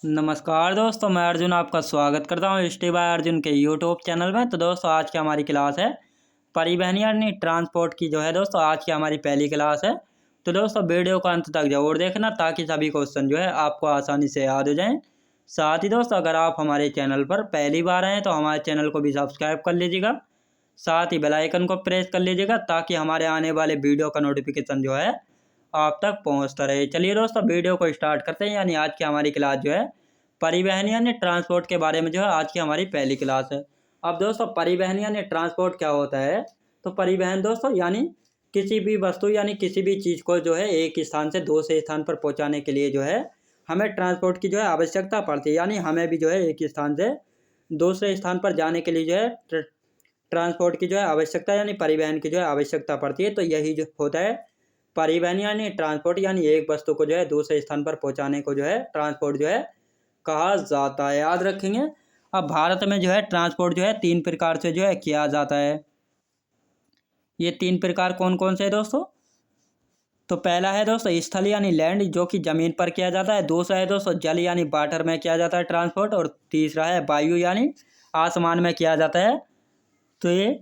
नमस्कार दोस्तों, मैं अर्जुन आपका स्वागत करता हूँ स्टे बाय अर्जुन के यूट्यूब चैनल में। तो दोस्तों आज की हमारी क्लास है परिवहन यानी ट्रांसपोर्ट की जो है दोस्तों आज की हमारी पहली क्लास है। तो दोस्तों वीडियो को अंत तक जरूर देखना ताकि सभी क्वेश्चन जो है आपको आसानी से याद हो जाएं। साथ ही दोस्तों अगर आप हमारे चैनल पर पहली बार आएँ तो हमारे चैनल को भी सब्सक्राइब कर लीजिएगा, साथ ही बेल आइकन को प्रेस कर लीजिएगा ताकि हमारे आने वाले वीडियो का नोटिफिकेशन जो है आप तक पहुंचता रहे। चलिए दोस्तों वीडियो को स्टार्ट करते हैं। यानी आज की हमारी क्लास जो है परिवहन यानी ट्रांसपोर्ट के बारे में जो है आज की हमारी पहली क्लास है। अब दोस्तों परिवहन यानी ट्रांसपोर्ट क्या होता है? तो परिवहन दोस्तों यानी किसी भी वस्तु यानी किसी भी चीज़ को जो है एक स्थान से दूसरे स्थान पर पहुंचाने के लिए जो है हमें ट्रांसपोर्ट की जो है आवश्यकता पड़ती है। यानी हमें भी जो है एक स्थान से दूसरे स्थान पर जाने के लिए जो है ट्रांसपोर्ट की जो है आवश्यकता यानी परिवहन की जो है आवश्यकता पड़ती है। तो यही जो होता है परिवहन यानी ट्रांसपोर्ट, यानी एक वस्तु को जो है दूसरे स्थान पर पहुंचाने को जो है ट्रांसपोर्ट जो है कहा जाता है। याद रखेंगे। अब भारत में जो है ट्रांसपोर्ट जो है 3 प्रकार से जो है किया जाता है। ये 3 प्रकार कौन कौन से है दोस्तों? तो पहला है दोस्तों स्थल यानी लैंड, जो कि ज़मीन पर किया जाता है। दूसरा है दोस्तों जल यानी वाटर में किया जाता है ट्रांसपोर्ट। और तीसरा है वायु यानी आसमान में किया जाता है। तो ये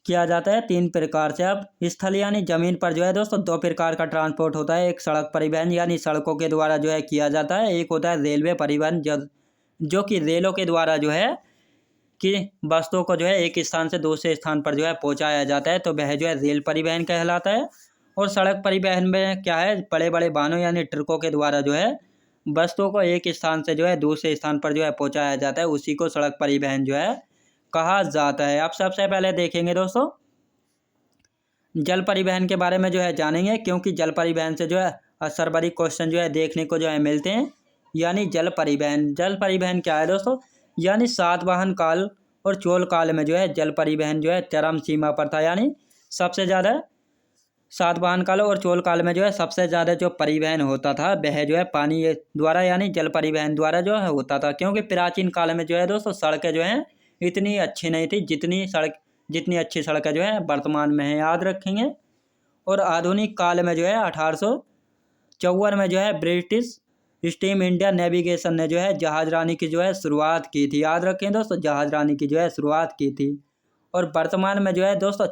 किया जाता है 3 प्रकार से। अब स्थल यानी ज़मीन पर जो है दोस्तों 2 प्रकार का ट्रांसपोर्ट होता है। एक सड़क परिवहन यानी सड़कों के द्वारा जो है किया जाता है। एक होता है रेलवे परिवहन जो कि रेलों के द्वारा जो है कि वस्तुओं को जो है एक स्थान से दूसरे स्थान पर जो है पहुंचाया जाता है। तो वह जो है रेल परिवहन कहलाता है। और सड़क परिवहन में क्या है, बड़े बड़े वाहनों यानी ट्रकों के द्वारा जो है वस्तुओं को एक स्थान से जो है दूसरे स्थान पर जो है पहुंचाया जाता है, उसी को सड़क परिवहन जो है कहा जाता है। अब सबसे पहले देखेंगे दोस्तों जल परिवहन के बारे में जो है जानेंगे, क्योंकि जल परिवहन से जो है अक्सर बड़ी क्वेश्चन जो है देखने को जो है मिलते हैं। यानी जल परिवहन क्या है दोस्तों? यानी सातवाहन काल और चोल काल में जो है जल परिवहन जो है चरम सीमा पर था। यानी सबसे ज़्यादा सातवाहन काल और चोल काल में जो है सबसे ज़्यादा जो परिवहन होता था वह जो है पानी द्वारा यानी जल परिवहन द्वारा जो है होता था। क्योंकि प्राचीन काल में जो है दोस्तों सड़कें जो हैं इतनी अच्छी नहीं थी जितनी अच्छी सड़कें जो है वर्तमान में है। याद रखेंगे। और आधुनिक काल में जो है 1854 में जो है ब्रिटिश स्टीम इंडिया नेविगेशन ने जो है जहाजरानी की जो है शुरुआत की थी। याद रखें दोस्तों जहाजरानी की जो है शुरुआत की थी। और वर्तमान में जो है दोस्तों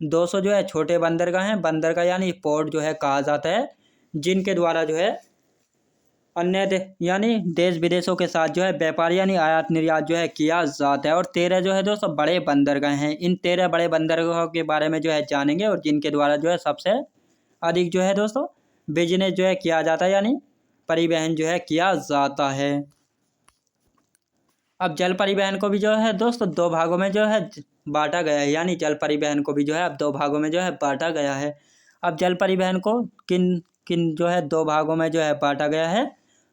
200 जो है छोटे बंदरगाह हैं। बंदरगाह यानी पोर्ट जो है कहा जाता है, जिनके द्वारा जो है अन्य यानी देश विदेशों के साथ जो है व्यापार यानी आयात निर्यात जो है किया जाता है। और 13 जो है दोस्तों बड़े बंदरगाह हैं। इन 13 बड़े बंदरगाहों के बारे में जो है जानेंगे और जिनके द्वारा जो है सबसे अधिक जो है दोस्तों बिजनेस जो है किया जाता है यानी परिवहन जो है किया जाता है। अब जल परिवहन को भी जो है दोस्तों 2 भागों में जो है बांटा गया है। यानी जल परिवहन को भी जो है अब 2 भागों में जो है बांटा गया है। अब जल परिवहन को किन किन जो है 2 भागों में जो है बांटा गया है?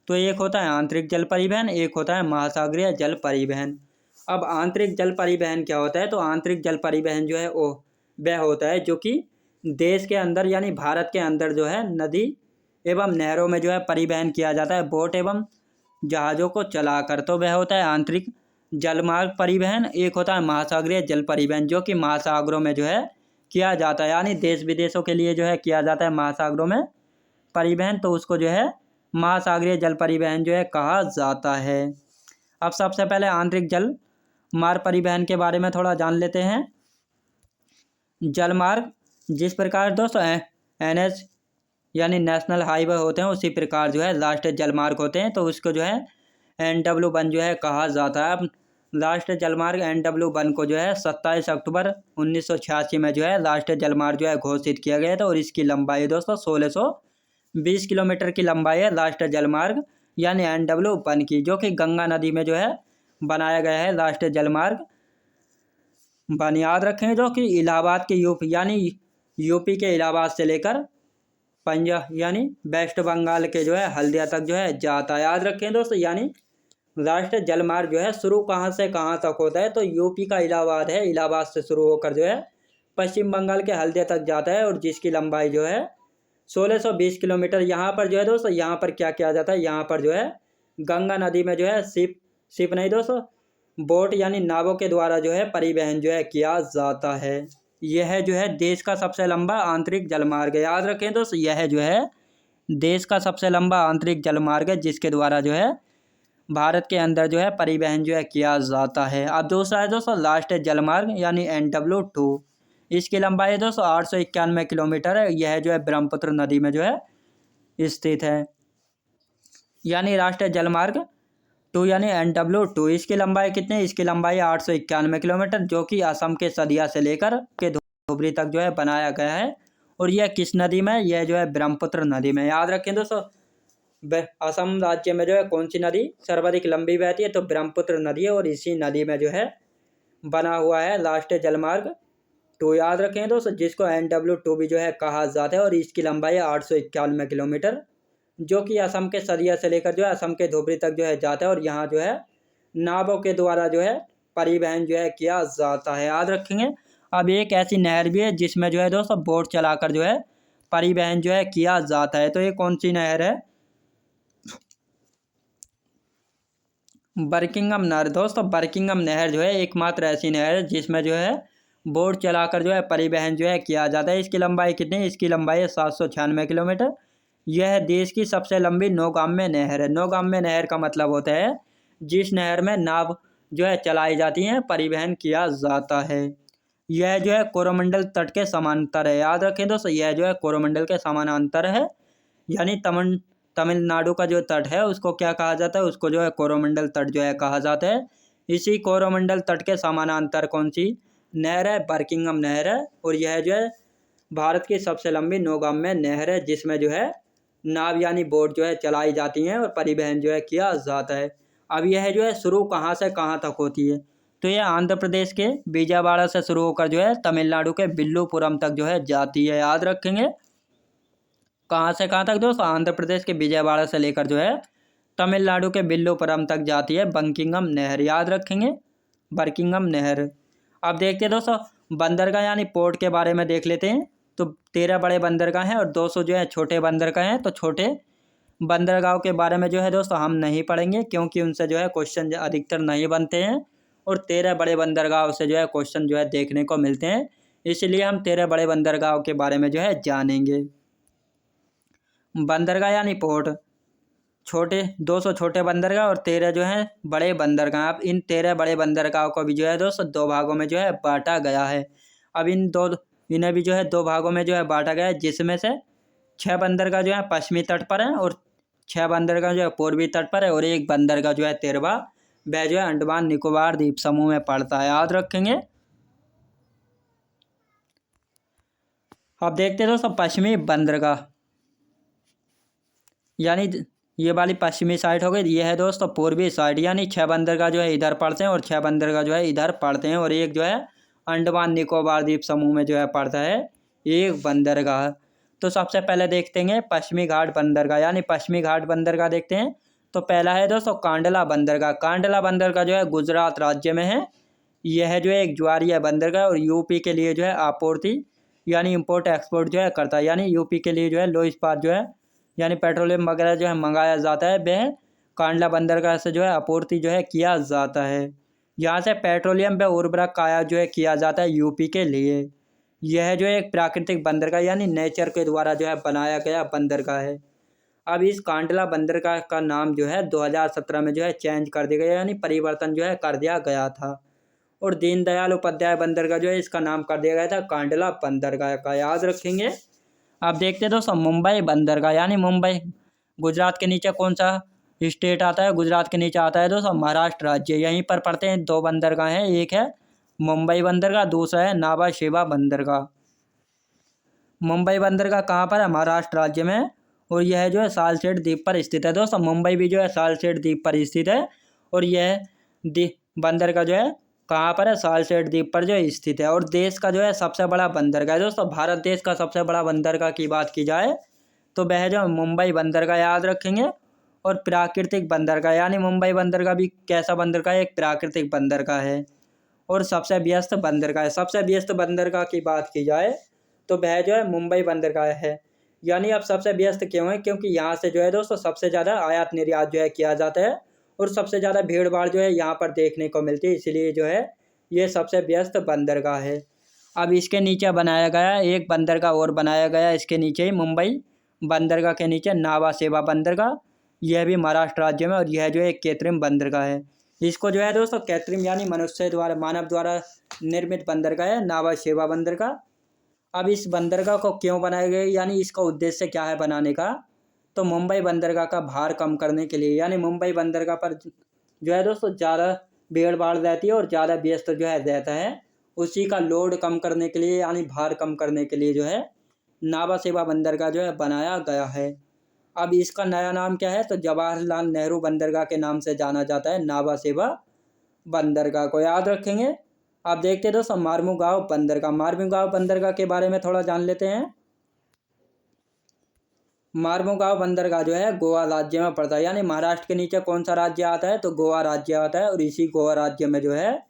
तो एक होता है आंतरिक जल परिवहन, एक होता है महासागरीय जल परिवहन। अब आंतरिक जल परिवहन क्या होता है? तो आंतरिक जल परिवहन जो है वह होता है जो कि देश के अंदर यानी भारत के अंदर जो है नदी एवं नहरों में जो है परिवहन किया जाता है बोट एवं जहाज़ों को चलाकर। तो वह होता है आंतरिक जलमार्ग परिवहन। एक होता है महासागरीय जल परिवहन जो कि महासागरों में जो है किया जाता है, यानी देश विदेशों के लिए जो है किया जाता है महासागरों में परिवहन। तो उसको जो है महासागरीय जल परिवहन जो है कहा जाता है। अब सबसे पहले आंतरिक जल मार्ग परिवहन के बारे में थोड़ा जान लेते हैं। जलमार्ग जिस प्रकार दोस्तों NH यानी नेशनल हाईवे होते हैं, उसी प्रकार जो है राष्ट्रीय जलमार्ग होते हैं। तो उसको जो है NW1 जो है कहा जाता है। अब राष्ट्रीय जलमार्ग NW1 को जो है 27 अक्टूबर 1986 में जो है राष्ट्रीय जलमार्ग जो है घोषित किया गया था। और इसकी लंबाई दोस्तों 1620 किलोमीटर की लंबाई है राष्ट्रीय जलमार्ग यानी NW1 की, जो कि गंगा नदी में जो है बनाया गया है राष्ट्रीय जलमार्ग वन। याद रखें जो कि इलाहाबाद के यूपी के इलाहाबाद से लेकर पंजाब यानी वेस्ट बंगाल के जो है हल्दिया तक जो है जाता है। याद रखें दोस्तों यानी राष्ट्रीय जलमार्ग जो है शुरू कहाँ से कहाँ तक होता है? तो यूपी का इलाहाबाद है, इलाहाबाद से शुरू होकर जो है पश्चिम बंगाल के हल्दिया तक जाता है। और जिसकी लंबाई जो है 1620 किलोमीटर। यहाँ पर जो है दोस्तों यहाँ पर क्या किया जाता है? यहाँ पर जो है गंगा नदी में जो है शिप नहीं दोस्तों बोट यानी नावों के द्वारा जो है परिवहन जो है किया जाता है। यह जो है देश का सबसे लंबा आंतरिक जलमार्ग है। याद रखें दोस्तों यह जो है देश का सबसे लंबा आंतरिक जलमार्ग है, जिसके द्वारा जो है भारत के अंदर जो है परिवहन जो है किया जाता है। अब दूसरा है दोस्तों लास्ट है जलमार्ग यानी NW2। इसकी लंबाई है दोस्तों 891 किलोमीटर है। यह जो है ब्रह्मपुत्र नदी में जो है स्थित है। यानी राष्ट्रीय जलमार्ग 2 यानी NW2। इसकी लंबाई कितनी, इसकी लंबाई 891 किलोमीटर, जो कि असम के सदिया से लेकर के धुबरी तक जो है बनाया गया है। और यह किस नदी में, यह जो है ब्रह्मपुत्र नदी में। याद रखें दोस्तों, असम राज्य में जो है कौन सी नदी सर्वाधिक लंबी बहती है, तो ब्रह्मपुत्र नदी है। और इसी नदी में जो है बना हुआ है राष्ट्रीय जलमार्ग 2। याद रखें दोस्तों, जिसको NW2 भी जो है कहा जाता है। और इसकी लंबाई है 891 किलोमीटर, जो कि असम के सरिया से लेकर जो है असम के धुबरी तक जो है जाता है। और यहाँ जो है नावों के द्वारा जो है परिवहन जो है किया जाता है। याद रखेंगे। अब एक ऐसी नहर भी है जिसमें जो है दोस्तों बोट चलाकर जो है परिवहन जो है किया जाता है। तो ये कौन सी नहर है, बरकिंघम नहर। दोस्तों बरकिंघम नहर जो है एकमात्र ऐसी नहर है जिसमें जो है बोट चलाकर जो है परिवहन जो है किया जाता है। इसकी लंबाई कितनी, इसकी लंबाई है 796 किलोमीटर। यह देश की सबसे लंबी नौगाम्य नहर है। नौगाम्य नहर का मतलब होता है जिस नहर में नाव जो है चलाई जाती हैं, परिवहन किया जाता है। यह जो है कोरोमंडल तट के समांतर है। याद रखें दोस्तों, यह जो है कोरोमंडल के समानांतर है। यानी तमिलनाडु का जो तट है उसको क्या कहा जाता है, उसको जो है कोरोमंडल तट जो है कहा जाता है। इसी कोरोमंडल तट के समानांतर कौन सी नहर है, बरकिंघम नहर है। और यह जो है भारत की सबसे लंबी नौगाम्य नहर है जिसमें जो है नाव यानी बोट जो है चलाई जाती हैं और परिवहन जो है किया जाता है। अब यह जो है शुरू कहाँ से कहाँ तक होती है, तो यह आंध्र प्रदेश के विजयवाड़ा से शुरू होकर जो है तमिलनाडु के विल्लुपुरम तक जो है जाती है। याद रखेंगे, कहाँ से कहाँ तक दोस्तों, आंध्र प्रदेश के विजयवाड़ा से लेकर जो है तमिलनाडु के विल्लुपुरम तक जाती है बंकिंगम नहर। याद रखेंगे, बरकिंघम नहर। अब देखते हैं दोस्तों बंदरगाह यानी पोर्ट के बारे में देख लेते हैं। तो 13 बड़े बंदरगाह हैं और 200 जो है छोटे बंदरगाह हैं। तो छोटे बंदरगाहों के बारे में जो है दोस्तों हम नहीं पढ़ेंगे, क्योंकि उनसे जो है क्वेश्चन अधिकतर नहीं बनते हैं। और 13 बड़े बंदरगाहों से जो है क्वेश्चन जो है देखने को मिलते हैं, इसलिए हम 13 बड़े बंदरगाहों के बारे में जो है जानेंगे। बंदरगाह यानी पोर्ट, छोटे 200 छोटे बंदरगाह और 13 जो हैं बड़े बंदरगाह। अब इन 13 बड़े बंदरगाहों को भी जो है दोस्तों 2 भागों में जो है बांटा गया है। अब इन्हें भी जो है 2 भागों में जो है बांटा गया है, जिसमें से 6 बंदरगाह जो है पश्चिमी तट पर हैं और 6 बंदरगाह जो है पूर्वी तट पर है। और एक बंदरगाह जो है 13वां, वह जो है अंडमान निकोबार द्वीप समूह में पड़ता है। याद रखेंगे। अब देखते हैं दोस्तों पश्चिमी बंदरगाह, यानी ये वाली पश्चिमी साइड हो गई। ये है दोस्तों पूर्वी साइड, यानी 6 बंदरगाह जो है इधर पड़ते हैं और 6 बंदरगाह जो है इधर पड़ते हैं। और एक जो है अंडमान निकोबार द्वीप समूह में जो है पड़ता है एक बंदरगाह। तो सबसे पहले देखते हैं पश्चिमी घाट बंदरगाह, यानी पश्चिमी घाट बंदरगाह देखते हैं। तो पहला है दोस्तों कांडला बंदरगाह। कांडला बंदरगाह जो है गुजरात राज्य में है। यह जो है एक ज्वारीय बंदरगाह और यूपी के लिए जो है आपूर्ति यानी इम्पोर्ट एक्सपोर्ट जो है करता है। यानी यूपी के लिए जो है लो इस्पात जो है यानी पेट्रोलियम वगैरह जो है मंगाया जाता है, वह कांडला बंदरगाह से जो है आपूर्ति जो है किया जाता है। यहाँ से पेट्रोलियम व उर्वरक का आयात जो है किया जाता है यूपी के लिए। यह जो है एक प्राकृतिक बंदरगाह यानी नेचर के द्वारा जो है बनाया गया बंदरगाह है। अब इस कांडला बंदरगाह का नाम जो है 2017 में जो है चेंज कर दिया गया, यानी परिवर्तन जो है कर दिया गया था। और दीनदयाल उपाध्याय बंदरगाह जो है इसका नाम कर दिया गया था कांडला बंदरगाह का। याद रखेंगे। अब देखते हैं दोस्तों मुंबई बंदरगाह, यानी मुंबई गुजरात के नीचे कौन सा स्टेट आता है, गुजरात के नीचे आता है दोस्तों महाराष्ट्र राज्य। यहीं पर पड़ते हैं 2 बंदरगाह हैं, एक है मुंबई बंदरगाह, दूसरा है नाभा शेवा बंदरगाह। मुंबई बंदरगाह कहाँ पर है, महाराष्ट्र राज्य में। और यह जो है सालसेट द्वीप पर स्थित है दोस्तों। मुंबई भी जो है सालसेट द्वीप पर स्थित है। और यह बंदरगाह जो है कहाँ पर है, सालसेट द्वीप पर जो स्थित है। और देश का जो है सबसे बड़ा बंदरगाह है दोस्तों, भारत देश का सबसे बड़ा बंदरगाह की बात की जाए तो वह जो मुंबई बंदरगाह। याद रखेंगे। और प्राकृतिक बंदरगाह, यानी मुंबई बंदरगाह भी कैसा बंदरगाह है, एक प्राकृतिक बंदरगाह है। और सबसे व्यस्त बंदरगाह है। सबसे व्यस्त बंदरगाह की बात की जाए तो वह जो है मुंबई बंदरगाह है। यानी अब सबसे व्यस्त क्यों है, क्योंकि यहाँ से जो है दोस्तों सबसे ज़्यादा आयात निर्यात जो है किया जाता है और सबसे ज़्यादा भीड़ भाड़ जो है यहाँ पर देखने को मिलती है, इसलिए जो है ये सबसे व्यस्त बंदरगाह है। अब इसके नीचे बनाया गया एक बंदरगाह और बनाया गया इसके नीचे ही, मुंबई बंदरगाह के नीचे नावा शेवा बंदरगाह। यह भी महाराष्ट्र राज्य में, और यह जो है एक कृत्रिम बंदरगाह है। इसको जो है दोस्तों कृत्रिम यानी मनुष्य द्वारा, मानव द्वारा निर्मित बंदरगाह है, नावा शेवा बंदरगाह। अब इस बंदरगाह को क्यों बनाया गया, यानी इसका उद्देश्य क्या है बनाने का, तो मुंबई बंदरगाह का भार कम करने के लिए, यानी मुंबई बंदरगाह पर जो है दोस्तों ज़्यादा भीड़ भाड़ रहती है और ज़्यादा व्यस्त जो है रहता है, उसी का लोड कम करने के लिए यानी भार कम करने के लिए जो है नावा शेवा बंदरगाह जो है बनाया गया है। अब इसका नया नाम क्या है, तो जवाहरलाल नेहरू बंदरगाह के नाम से जाना जाता है नावा शेवा बंदरगाह को, याद रखेंगे। आप देखते दोस्तों मार्मुगांव बंदरगाह, मार्मुगांव बंदरगाह के बारे में थोड़ा जान लेते हैं। मार्मुगांव बंदरगाह जो है गोवा राज्य में पड़ता है, यानी महाराष्ट्र के नीचे कौन सा राज्य आता है, तो गोवा राज्य आता है, और इसी गोवा राज्य में जो है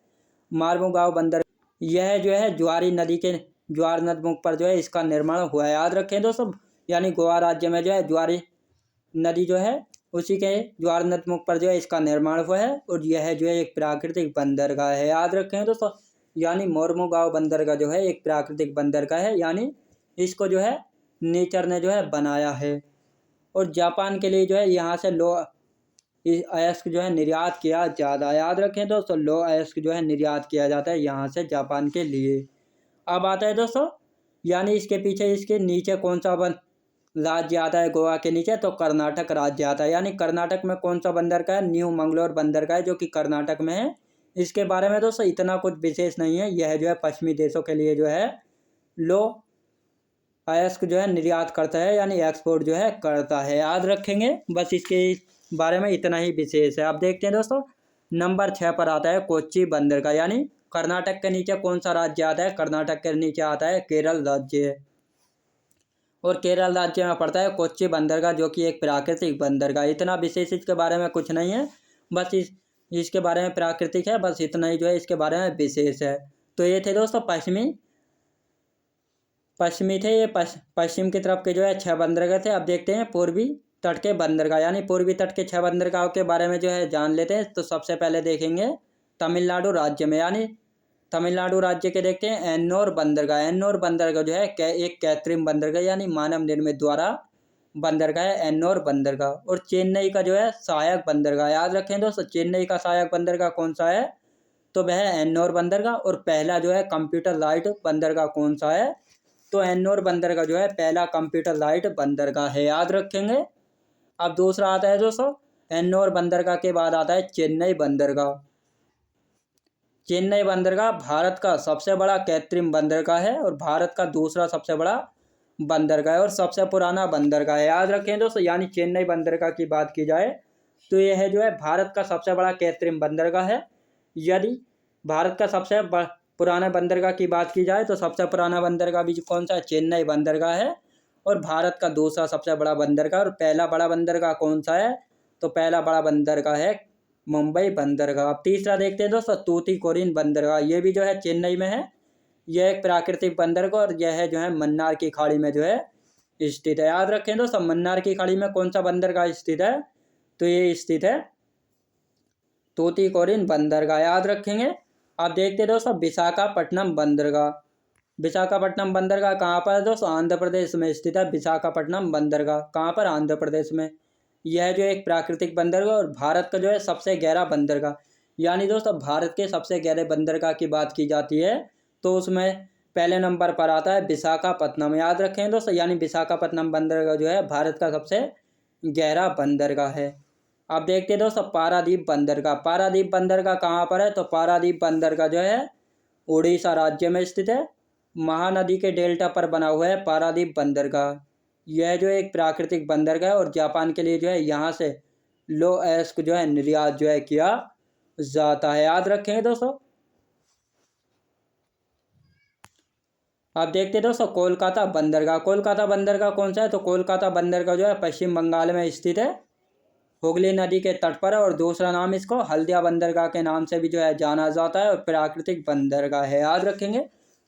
मार्मुगांव बंदर, यह जो है ज्वारी नदी के ज्वार नदमुख पर जो है इसका निर्माण हुआ है, याद रखें दोस्तों। यानी गोवा राज्य में जो है ज्वारी नदी जो है उसी के ज्वार नदमुख पर जो है इसका निर्माण हुआ है, और यह जो है एक प्राकृतिक बंदरगाह है, याद रखें दोस्तों। यानी मार्मुगांव बंदरगाह जो है एक प्राकृतिक बंदरगाह है, यानी इसको जो है नेचर ने जो है बनाया है। और जापान के लिए जो है यहाँ से लो अयस्क जो है निर्यात किया ज़्यादा, याद रखें दोस्तों, लो अयस्क जो है निर्यात किया जाता है यहाँ से जापान के लिए। अब आता है दोस्तों, यानी इसके पीछे इसके नीचे कौन सा राज्य आता है गोवा के नीचे, तो कर्नाटक राज्य आता है। यानी कर्नाटक में कौन सा बंदरगाह है, न्यू मंगलोर बंदरगाह है, जो कि कर्नाटक में है। इसके बारे में दोस्तों इतना कुछ विशेष नहीं है, यह जो है पश्चिमी देशों के लिए जो है लो अयस्क जो है निर्यात करता है, यानी एक्सपोर्ट जो है करता है, याद रखेंगे। बस इसके बारे में इतना ही विशेष है। आप देखते हैं दोस्तों नंबर 6 पर आता है कोच्चि बंदरगाह, यानी कर्नाटक के नीचे कौन सा राज्य आता है, कर्नाटक के नीचे आता है केरल राज्य, और केरल राज्य में पड़ता है कोच्चि बंदरगाह, जो कि एक प्राकृतिक बंदरगाह। इतना विशेष इसके बारे में कुछ नहीं है, बस इसके बारे में प्राकृतिक है, बस इतना ही जो है इसके बारे में विशेष है। तो ये थे दोस्तों पश्चिमी थे, ये पश्चिम की तरफ के जो है 6 बंदरगाह थे। अब देखते हैं पूर्वी तट के बंदरगाह, यानी पूर्वी तट के 6 बंदरगाहों के बारे में जो है जान लेते हैं। तो सबसे पहले देखेंगे तमिलनाडु राज्य में, यानी तमिलनाडु राज्य के देखते हैं एन्नोर बंदरगाह। एन्नोर बंदरगाह जो है एक कृत्रिम बंदरगाह यानी मानव निर्मित द्वारा बंदरगाह है एन्नोर बंदरगाह। और चेन्नई का जो है सहायक बंदरगाह, याद रखें दोस्तों, चेन्नई का सहायक बंदरगाह कौन सा है, तो वह है एन्नोर बंदरगाह। और पहला जो है कंप्यूटर लाइट बंदरगाह कौन सा है, तो एन्नोर बंदरगाह जो है पहला कंप्यूटर लाइट बंदरगाह है, याद रखेंगे। अब दूसरा आता है दोस्तों एन्नोर बंदरगाह के बाद आता है चेन्नई बंदरगाह। चेन्नई बंदरगाह भारत का सबसे बड़ा कृत्रिम बंदरगाह है, और भारत का दूसरा सबसे बड़ा बंदरगाह है, और सबसे पुराना बंदरगाह है, याद रखें दोस्तों। यानी चेन्नई बंदरगाह की बात की जाए तो यह जो है भारत का सबसे बड़ा कृत्रिम बंदरगाह है। यदि भारत का सबसे पुराना बंदरगाह की बात की जाए तो सबसे पुराना बंदरगाह भी कौन सा है, चेन्नई बंदरगाह है। और भारत का दूसरा सबसे बड़ा बंदरगाह और पहला बड़ा बंदरगाह कौन सा है, तो पहला बड़ा बंदरगाह है मुंबई बंदरगाह। अब तीसरा देखते हैं दोस्तों तूतीकोरिन बंदरगाह, ये भी जो है चेन्नई में है। यह एक प्राकृतिक बंदरगाह और यह जो है मन्नार की खाड़ी में जो है स्थित है, याद रखें दोस्तों। मन्नार की खाड़ी में कौन सा बंदरगाह स्थित है, तो ये स्थित है तूतीकोरिन बंदरगाह, याद रखेंगे। आप देखते हैं दोस्तों विशाखापट्टनम बंदरगाह। विशाखापट्टनम बंदरगाह कहाँ पर है दोस्तों, आंध्र प्रदेश में स्थित है विशाखापट्टनम बंदरगाह। कहाँ पर, आंध्र प्रदेश में। यह जो एक प्राकृतिक बंदरगाह और भारत का जो है सबसे गहरा बंदरगाह, यानी दोस्तों भारत के सबसे गहरे बंदरगाह की बात की जाती है तो उसमें पहले नंबर पर आता है विशाखापट्टनम, याद रखें दोस्तों। यानी विशाखापट्टनम बंदरगाह जो है भारत का सबसे गहरा बंदरगाह है। अब देखते हैं दोस्तों पारादीप बंदरगाह। पारादीप बंदरगाह कहाँ पर है, तो पारादीप बंदरगाह जो है उड़ीसा राज्य में स्थित है। महानदी के डेल्टा पर बना हुआ है पारादीप बंदरगाह। यह जो एक प्राकृतिक बंदरगाह है और जापान के लिए जो है यहाँ से लो अयस्क जो है निर्यात जो है किया जाता है, याद रखेंगे दोस्तों। आप देखते हैं दोस्तों कोलकाता बंदरगाह। कोलकाता बंदरगाह कौन सा है, तो कोलकाता बंदरगाह जो है पश्चिम बंगाल में स्थित है, हुगली नदी के तट पर है। और दूसरा नाम इसको हल्दिया बंदरगाह के नाम से भी जो है जाना जाता है और प्राकृतिक बंदरगाह है, याद रखेंगे।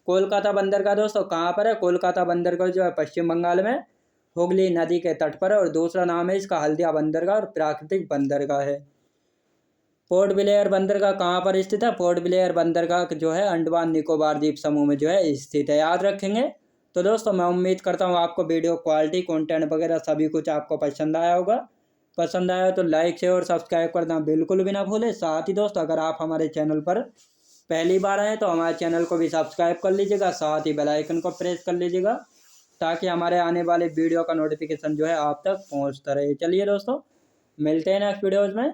कोलकाता बंदरगाह दोस्तों कहाँ पर है, कोलकाता बंदरगाह जो है पश्चिम बंगाल में हुगली नदी के तट पर है। और दूसरा नाम है इसका हल्दिया बंदरगाह और प्राकृतिक बंदरगाह है। पोर्ट ब्लेयर बंदरगाह कहाँ पर स्थित है, पोर्ट ब्लेयर बंदरगाह जो है अंडमान निकोबार द्वीप समूह में जो है स्थित है, याद रखेंगे। तो दोस्तों मैं उम्मीद करता हूँ आपको वीडियो क्वालिटी कंटेंट वगैरह सभी कुछ आपको पसंद आया होगा। पसंद आया तो लाइक शेयर और सब्सक्राइब करना बिल्कुल भी ना भूलें। साथ ही दोस्तों अगर आप हमारे चैनल पर पहली बार आए तो हमारे चैनल को भी सब्सक्राइब कर लीजिएगा, साथ ही बेल आइकन को प्रेस कर लीजिएगा ताकि हमारे आने वाले वीडियो का नोटिफिकेशन जो है आप तक पहुंचता रहे। चलिए दोस्तों, मिलते हैं नेक्स्ट वीडियोज़ में।